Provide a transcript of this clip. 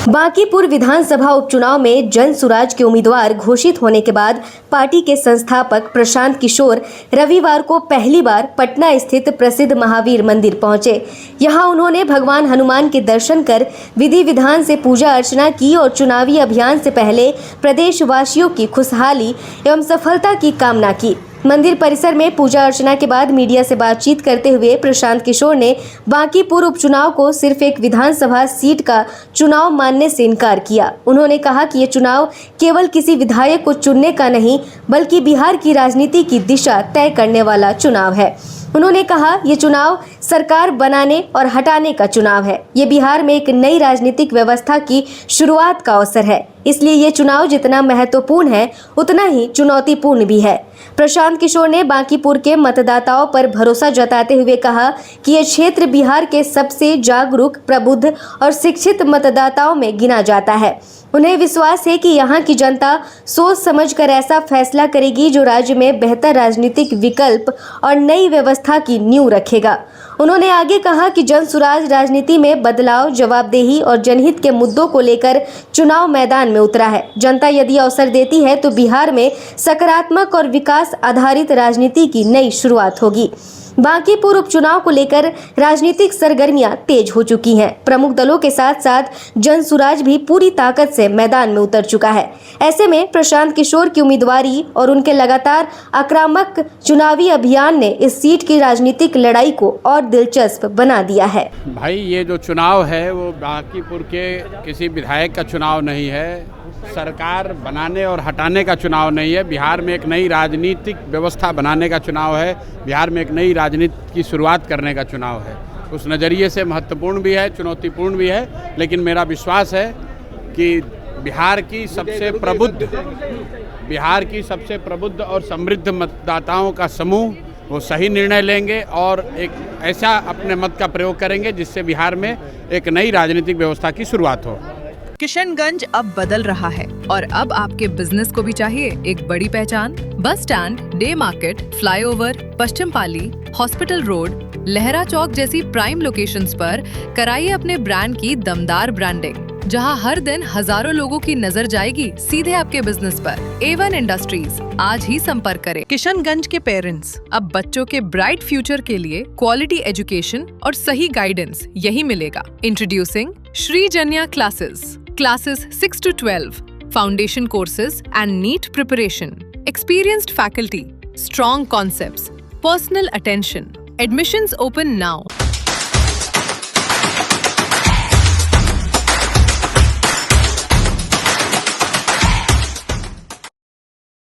बांकीपुर विधानसभा उपचुनाव में जन सुराज के उम्मीदवार घोषित होने के बाद पार्टी के संस्थापक प्रशांत किशोर रविवार को पहली बार पटना स्थित प्रसिद्ध महावीर मंदिर पहुंचे। यहां उन्होंने भगवान हनुमान के दर्शन कर विधि विधान से पूजा अर्चना की और चुनावी अभियान से पहले प्रदेशवासियों की खुशहाली एवं सफलता की कामना की। मंदिर परिसर में पूजा अर्चना के बाद मीडिया से बातचीत करते हुए प्रशांत किशोर ने बांकीपुर उपचुनाव को सिर्फ एक विधानसभा सीट का चुनाव मानने से इनकार किया। उन्होंने कहा कि ये चुनाव केवल किसी विधायक को चुनने का नहीं बल्कि बिहार की राजनीति की दिशा तय करने वाला चुनाव है। उन्होंने कहा ये चुनाव सरकार बनाने और हटाने का चुनाव है। ये बिहार में एक नई राजनीतिक व्यवस्था की शुरुआत का अवसर है, इसलिए ये चुनाव जितना महत्वपूर्ण है उतना ही चुनौतीपूर्ण भी है। प्रशांत किशोर ने बांकीपुर के मतदाताओं पर भरोसा जताते हुए कहा कि ये क्षेत्र बिहार के सबसे जागरूक, प्रबुद्ध और शिक्षित मतदाताओं में गिना जाता है। उन्हें विश्वास है कि यहाँ की जनता सोच समझकर ऐसा फैसला करेगी जो राज्य में बेहतर राजनीतिक विकल्प और नई व्यवस्था की नींव रखेगा। उन्होंने आगे कहा कि जन सुराज राजनीति में बदलाव, जवाबदेही और जनहित के मुद्दों को लेकर चुनाव मैदान में उतरा है। जनता यदि अवसर देती है तो बिहार में सकारात्मक और विकास आधारित राजनीति की नई शुरुआत होगी। बांकीपुर उपचुनाव को लेकर राजनीतिक सरगर्मियां तेज हो चुकी हैं। प्रमुख दलों के साथ साथ जन सुराज भी पूरी ताकत से मैदान में उतर चुका है। ऐसे में प्रशांत किशोर की उम्मीदवारी और उनके लगातार आक्रामक चुनावी अभियान ने इस सीट की राजनीतिक लड़ाई को और दिलचस्प बना दिया है। भाई, ये जो चुनाव है वो बांकीपुर के किसी विधायक का चुनाव नहीं है, सरकार बनाने और हटाने का चुनाव नहीं है। बिहार में एक नई राजनीतिक व्यवस्था बनाने का चुनाव है। बिहार में एक नई राजनीति की शुरुआत करने का चुनाव है। उस नज़रिए से महत्वपूर्ण भी है, चुनौतीपूर्ण भी है, लेकिन मेरा विश्वास है कि बिहार की सबसे प्रबुद्ध और समृद्ध मतदाताओं का समूह वो सही निर्णय लेंगे और एक ऐसा अपने मत का प्रयोग करेंगे जिससे बिहार में एक नई राजनीतिक व्यवस्था की शुरुआत हो। किशनगंज अब बदल रहा है और अब आपके बिजनेस को भी चाहिए एक बड़ी पहचान। Bus stand, day market, flyover, पश्चिम पाली, हॉस्पिटल रोड, लहरा चौक जैसी प्राइम लोकेशंस पर कराइए अपने ब्रांड की दमदार ब्रांडिंग, जहां हर दिन हजारों लोगों की नजर जाएगी सीधे आपके बिजनेस पर। A1 इंडस्ट्रीज, आज ही संपर्क करें। किशनगंज के पेरेंट्स, अब बच्चों के ब्राइट फ्यूचर के लिए क्वालिटी एजुकेशन और सही गाइडेंस यही मिलेगा। Introducing Shri Janya Classes 6 to 12, foundation courses and NEET preparation, experienced faculty, strong concepts, personal attention. Admissions open now.